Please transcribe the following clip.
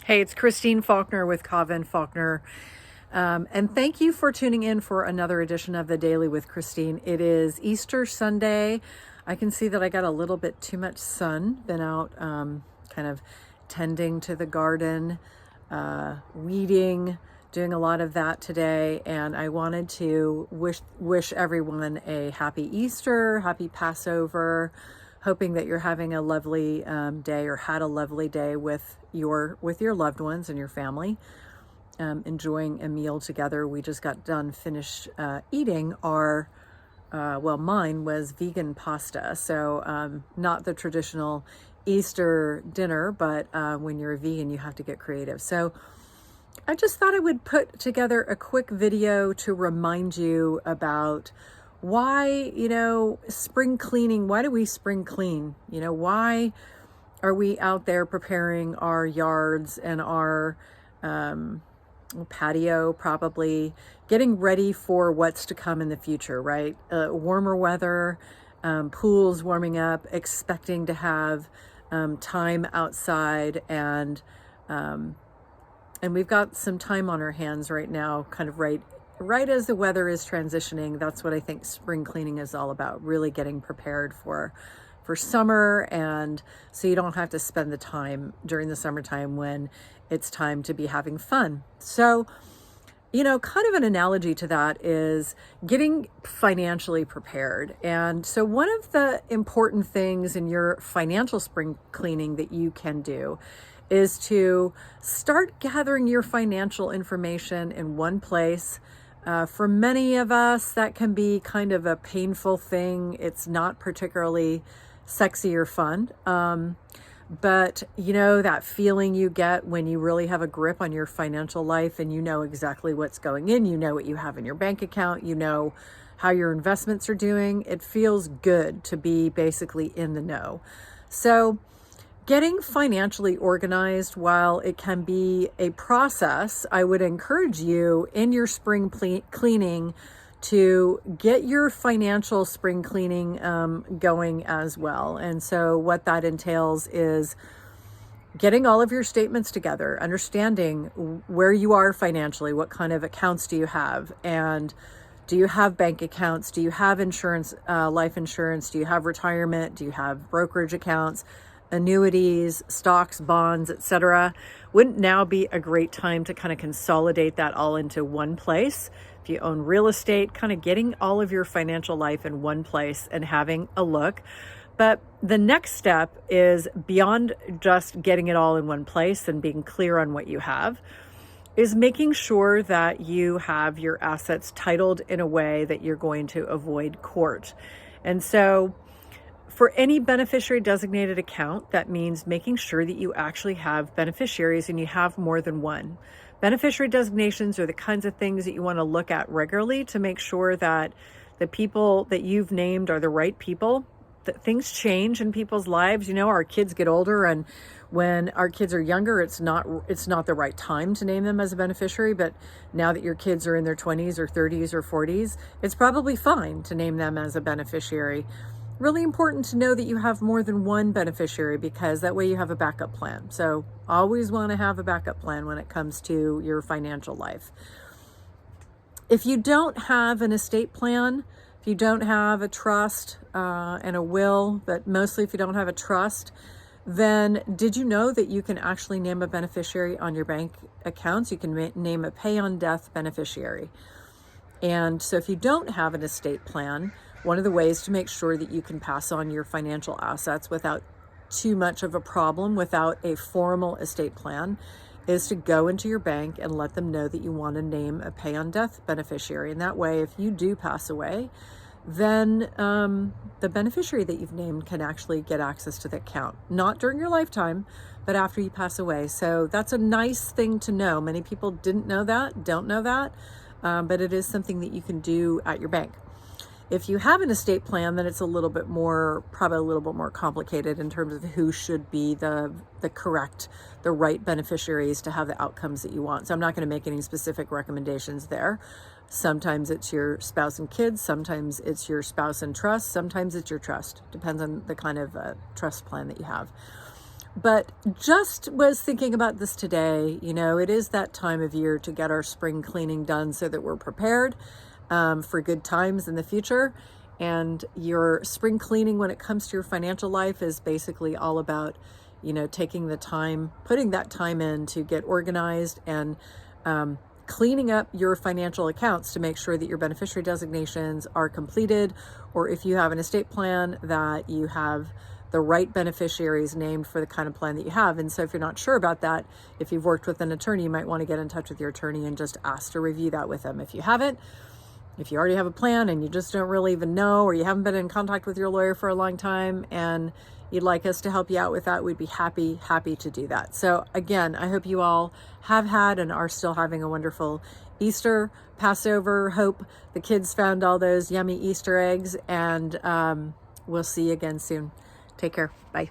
Hey, it's Christine Faulkner with Cava Faulkner. And thank you for tuning in for another edition of the Daily with Christine. It is Easter Sunday. I can see that I got a little bit too much sun. Been out kind of tending to the garden, weeding, doing a lot of that today. And I wanted to wish everyone a happy Easter, happy Passover, hoping that you're having a lovely day or had a lovely day with your loved ones and your family, enjoying a meal together. We just got done finished eating our mine was vegan pasta, so not the traditional Easter dinner, but when you're a vegan you have to get creative. So I just thought I would put together a quick video to remind you about why, spring cleaning. Why do we spring clean? Why are we out there preparing our yards and our patio, probably getting ready for what's to come in the future, right? Warmer weather, pools warming up, expecting to have time outside, and we've got some time on our hands right now, kind of right as the weather is transitioning. That's what I think spring cleaning is all about, really getting prepared for summer, and so you don't have to spend the time during the summertime when it's time to be having fun. So, kind of an analogy to that is getting financially prepared. And so one of the important things in your financial spring cleaning that you can do is to start gathering your financial information in one place. For many of us, that can be kind of a painful thing. It's not particularly sexy or fun. But that feeling you get when you really have a grip on your financial life and you know exactly what's going in, you know what you have in your bank account, you know how your investments are doing. It feels good to be basically in the know. So getting financially organized, while it can be a process, I would encourage you in your spring cleaning to get your financial spring cleaning going as well. And so what that entails is getting all of your statements together, understanding where you are financially, what kind of accounts do you have, and do you have bank accounts? Do you have insurance, life insurance? Do you have retirement? Do you have brokerage accounts, annuities, stocks, bonds, etc.? Wouldn't now be a great time to kind of consolidate that all into one place? If you own real estate, kind of getting all of your financial life in one place and having a look. But the next step is beyond just getting it all in one place and being clear on what you have, is making sure that you have your assets titled in a way that you're going to avoid court. And so for any beneficiary designated account, that means making sure that you actually have beneficiaries and you have more than one. Beneficiary designations are the kinds of things that you want to look at regularly to make sure that the people that you've named are the right people. That things change in people's lives. Our kids get older, and when our kids are younger, it's not the right time to name them as a beneficiary. But now that your kids are in their 20s or 30s or 40s, it's probably fine to name them as a beneficiary. Really important to know that you have more than one beneficiary, because that way you have a backup plan. So always want to have a backup plan when it comes to your financial life. If you don't have an estate plan, if you don't have a trust and a will, but mostly if you don't have a trust, then did you know that you can actually name a beneficiary on your bank accounts? You can name a pay on death beneficiary. And so if you don't have an estate plan, one of the ways to make sure that you can pass on your financial assets without too much of a problem, without a formal estate plan, is to go into your bank and let them know that you want to name a pay on death beneficiary. And that way, if you do pass away, then the beneficiary that you've named can actually get access to the account, not during your lifetime, but after you pass away. So that's a nice thing to know. Many people don't know that, but it is something that you can do at your bank. If you have an estate plan, then it's probably a little bit more complicated in terms of who should be the right beneficiaries to have the outcomes that you want. So I'm not going to make any specific recommendations there. Sometimes it's your spouse and kids, sometimes it's your spouse and trust, sometimes it's your trust. Depends on the kind of trust plan that you have. But just was thinking about this today. You know, it is that time of year to get our spring cleaning done so that we're prepared for good times in the future. And your spring cleaning when it comes to your financial life is basically all about, you know, taking the time, putting that time in to get organized and cleaning up your financial accounts to make sure that your beneficiary designations are completed, or if you have an estate plan, that you have the right beneficiaries named for the kind of plan that you have. And so if you're not sure about that, if you've worked with an attorney, you might want to get in touch with your attorney and just ask to review that with them. If you haven't, if you already have a plan and you just don't really even know, or you haven't been in contact with your lawyer for a long time and you'd like us to help you out with that, we'd be happy to do that. So again, I hope you all have had and are still having a wonderful Easter, Passover. Hope the kids found all those yummy Easter eggs, and we'll see you again soon. Take care. Bye.